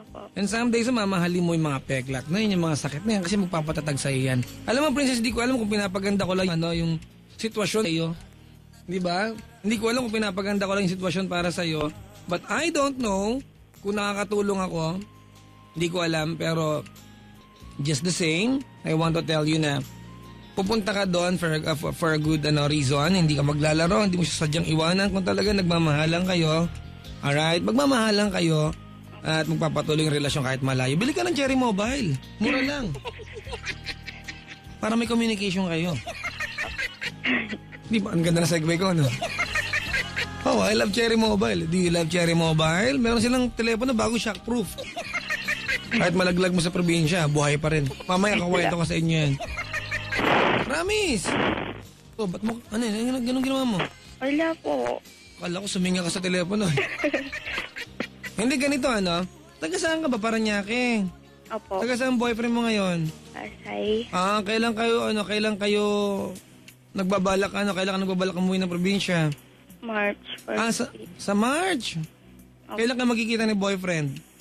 Opo. And someday, mamahalin mo yung mga peklat na yun, yung mga sakit na yan, kasi magpapatatag sa'yo yan. Alam mo, Princess, di ko alam kung pinapaganda ko lang yung sitwasyon sa'yo. Di ba? Hindi ko alam kung pinapaganda ko lang yung sitwasyon para sa'yo. But I don't know kung nakakatulong ako. Hindi ko alam, pero just the same, I want to tell you na pupunta ka doon for a good reason. Hindi ka maglalaro, hindi mo siya sadyang iwanan. Kung talaga nagmamahalan kayo, alright, magmamahalan kayo at magpapatuloy yung relasyon kahit malayo. Bili ka ng Cherry Mobile. Mura lang. Para may communication kayo. Di ba? Ang ganda na segue ko, no? Oh, I love Cherry Mobile. Do you love Cherry Mobile? Meron silang telepono bago shockproof. Kahit malaglag mo sa probinsya, buhay pa rin. Mamaya kakwento ko sa inyo yan. Promise! Oh, ba't mo, ganun ginawa mo? Wala po. Kala ko suminga ka sa telepono. Hindi ganito, taga saan ka ba, Paranaque? Opo. Taga saan boyfriend mo ngayon? Pasay. Kailan kayo nagbabalak, kailan ka nagbabalak umuwi ng probinsya? March 1. Sa March? Okay. Kailan ka magkikita ni boyfriend?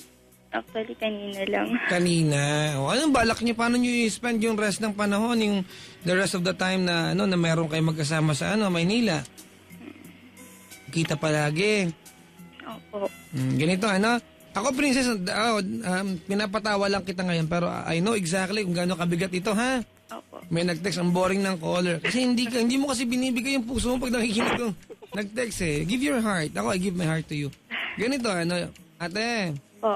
Actually, kanina lang. Kanina. Anong balak niyo? Paano niyo i-spend yung rest ng panahon, the rest of the time na na meron kayo magkasama sa Maynila? Kita palagi. Opo. Ganito, Ako, Princess, pinapatawa lang kita ngayon, pero I know exactly kung gaano kabigat ito, ha? Opo. May nag-text, ang boring ng caller. Kasi hindi mo kasi binibigay yung puso mo pag nakikinig ko. Nag-text Give your heart. Ako, I give my heart to you. Ganito, ate. Po.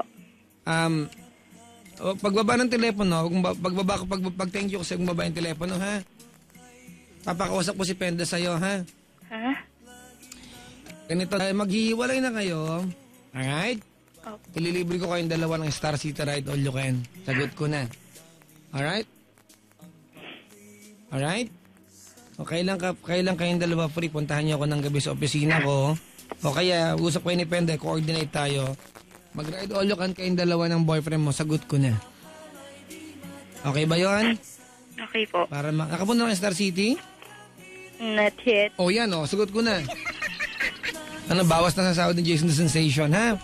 Pagbaba ng telepono, pag thank you kasi kung baba yung telepono, ha? Papakausap ko si Penda sa'yo, ha? Ha? Ganito, maghihiwalay na kayo. Alright? Okay. Ililibre ko kayong dalawa ng Star City Ride all you can. Sagot ko na. Alright? Alright? O kailan kayong dalawa free, puntahan niyo ako ng gabi sa opisina ko. O kaya, usap kayo ni Penda, coordinate tayo. Mag-ride all you can kayong dalawa ng boyfriend mo. Sagot ko na. Okay ba yon? Okay po. Para nakapunta ng Star City? Not yet. O yan, sagot ko na. Bawas na sa sahod ni Jason the Sensation, ha?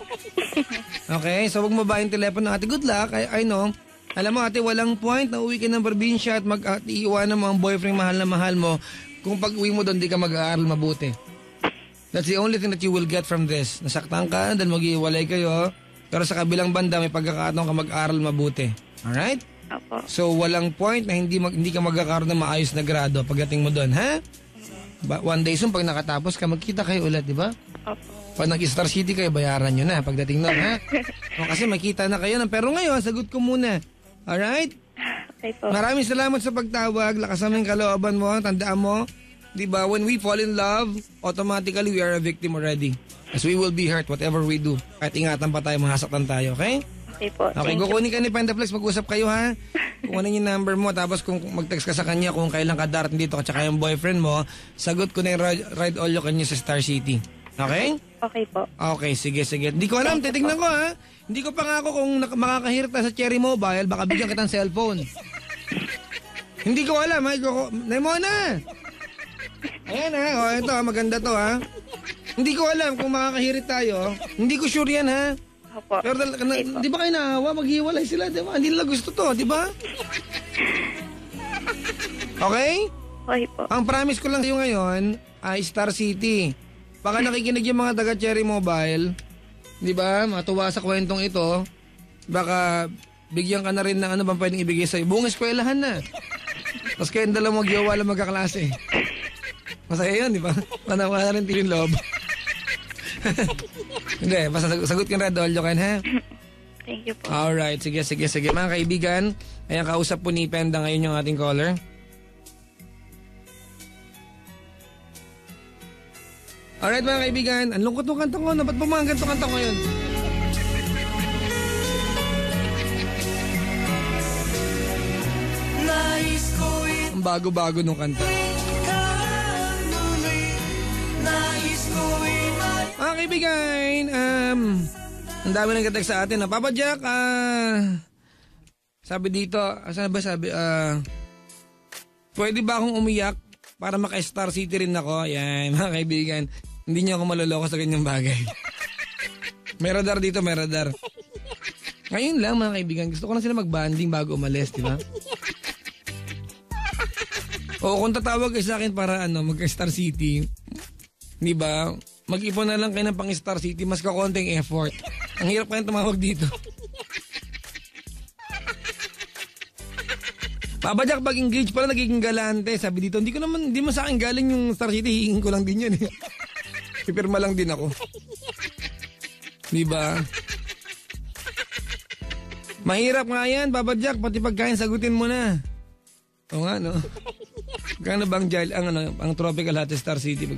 Okay, so wag mo ba yung telepono, ate? Good luck. I know. Alam mo, ate, walang point na uwi ka ng probinsya at iiwanan mo ang boyfriend mahal na mahal mo kung pag uwi mo doon di ka mag-aaral mabuti. That's the only thing that you will get from this. Nasaktan ka, dahil mag-iwalay kayo, pero sa kabilang banda may pagkakataon ka mag-aaral mabuti. Alright? Opo. So walang point na hindi ka magkakaroon ng maayos na grado pagdating mo doon, ha? One day soon, pag nakatapos ka, magkita kayo ulit, di ba? Opo. Pag nag-Star City kayo, bayaran nyo na pagdating nun, ha? Kasi makita na kayo. Pero ngayon, sagot ko muna. Alright? Okay po. Maraming salamat sa pagtawag. Lakas naman yung kalooban mo. Tandaan mo, di ba, when we fall in love, automatically we are a victim already. As we will be hurt whatever we do. Kahit ingatan pa tayo, mahasaktan tayo, okay? Okay po. Okay, kukunin ka ni Pentaflex, mag-usap kayo, ha? Kukunin yung number mo, tapos kung mag-text ka sa kanya kung kailan ka darating dito at saka yung boyfriend mo, sagot ko na yung ride all you can sa Star City. Okay? Okay po. Okay, sige. Hindi ko alam, titignan ko, ha? Hindi ko pa nga ako kung makakahirap na sa Cherry Mobile, baka bigyan kitang cellphone. Hindi ko alam, ha? Nemona! Ayan, ha? Ito, maganda to, ha? Hindi ko alam kung makakahirit tayo. Hindi ko sure yan, ha? Opo. Pero di ba kayo naawa? Maghiwalay sila, di ba? Hindi nila gusto to, di ba? Okay? Okay po. Ang promise ko lang sa'yo ngayon ay Star City. Baka nakikinig yung mga taga Cherry Mobile, di ba? Matuwa sa kwentong ito. Baka bigyan ka na rin ng ano bang pwedeng ibigay sa'yo. Buong eskwelahan na. Tapos kayong dalawa mag-iwa lang magkaklase. Masaya yun, di ba? Wala rin tilin loob. Hindi, basta sagot yung red all you can, ha? Thank you po. Alright, sige. Mga kaibigan, ayan, kausap po ni Penda ngayon yung ating caller. Alright mga kaibigan, ang lungkot ng kanta ko. Ba't pa mga ganito kanta ko ngayon? Ang bago-bago nung kanta. Mga kaibigan, ang dami nang katext sa atin. Papa Jack, sabi dito, pwede ba akong umiyak para maka-Star City rin ako? Yan, mga kaibigan. Hindi niyo ako maloloko sa ganyang bagay. May radar dito, may radar. Ngayon lang mga kaibigan, gusto ko lang sila mag-banding bago umalis, di ba? O kung tatawag kayo sa akin para magka-Star City, di ba? Mag-ipon na lang kayo ng pang-Star City, mas kakonting effort. Ang hirap kayong tumawag dito. Papa Jack, pag engage pala nagiging galante. Sabi dito, hindi mo sa akin galing yung Star City, hihingin ko lang din yun. Pipirma lang din ako. Di ba? Mahirap nga yan, Papa Jack, pati pagkain sagutin mo na. O nga, no? Kano bang ang tropical hot Star City?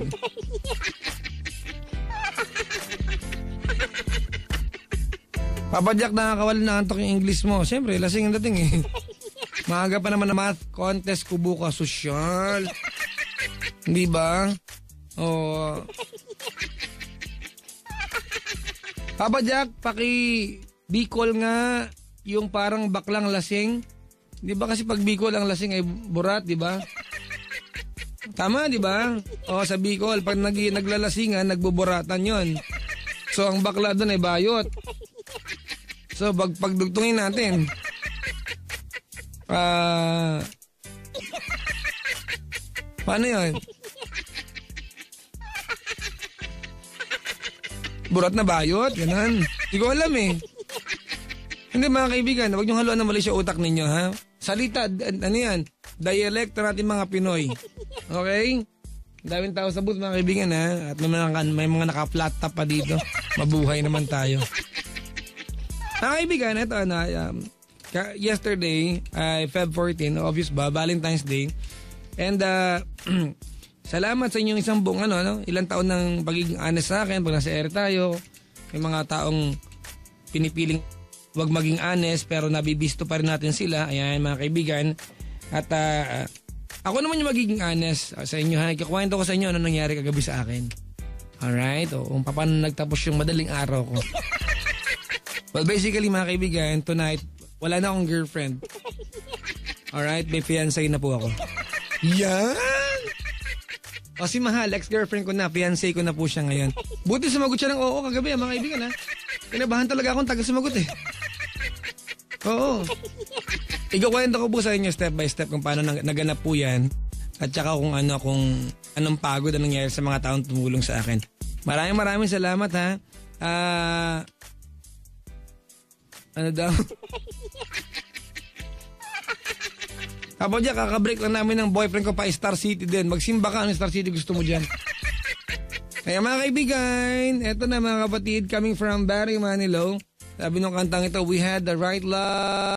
Papa Jack, nakakawala na antok yung English mo. Siyempre, lasing ang dating eh. Maaga pa naman na math contest, kubo ka, sosyal. Hindi ba? Oh. Papa Jack, Bicol nga yung parang baklang lasing. Di ba kasi pag Bicol ang lasing ay burat, di ba? Tama, di ba? O sa Bicol, pag naglalasingan, nagbuburatan yon. So ang bakla doon ay bayot. So pagdugtungin natin. Paano yon? Burat na bayot, ganun. Hindi ko alam eh. Hindi mga kaibigan, huwag niyong haluan na mali sa utak ninyo, ha? Salita, yan? Dialect natin mga Pinoy. Okay? Daming tao sa booth mga kaibigan, ha? At may mga naka-flat top pa dito. Mabuhay naman tayo. Mga kaibigan, ito yesterday, Feb 14, obvious ba, Valentine's Day. And salamat sa inyong isang buong ilang taon ng pagiging honest sa akin pag nasa air tayo. May mga taong pinipiling wag maging honest pero nabibisto pa rin natin sila. Ayan mga kaibigan. At ako naman yung magiging honest sa inyo. Ikukwento ko sa inyo ano nangyari kagabi sa akin. Alright? O kung paano nagtapos yung madaling araw ko. Well, basically mga kaibigan, tonight, wala na akong girlfriend. Alright? May fiancé na po ako. Yan! O si Mahal, ex-girlfriend ko na, fiancé ko na po siya ngayon. Buti sumagot siya ng oo kagabi mga kaibigan ha. Kinabahan talaga akong taga-sumagot eh. Oo. Ikukwento ko po sa inyo step by step kung paano naganap po yan. At saka kung anong pagod na nangyari sa mga taong tumulong sa akin. Maraming salamat ha. Ano daw? Papa Jack, kakabreak lang namin ng boyfriend ko pa Star City din. Magsimba ka, Star City gusto mo dyan? Kaya mga kaibigan, eto na mga kapatid, coming from Barry Manilow. Sabi nung kantang ito, we had the right love.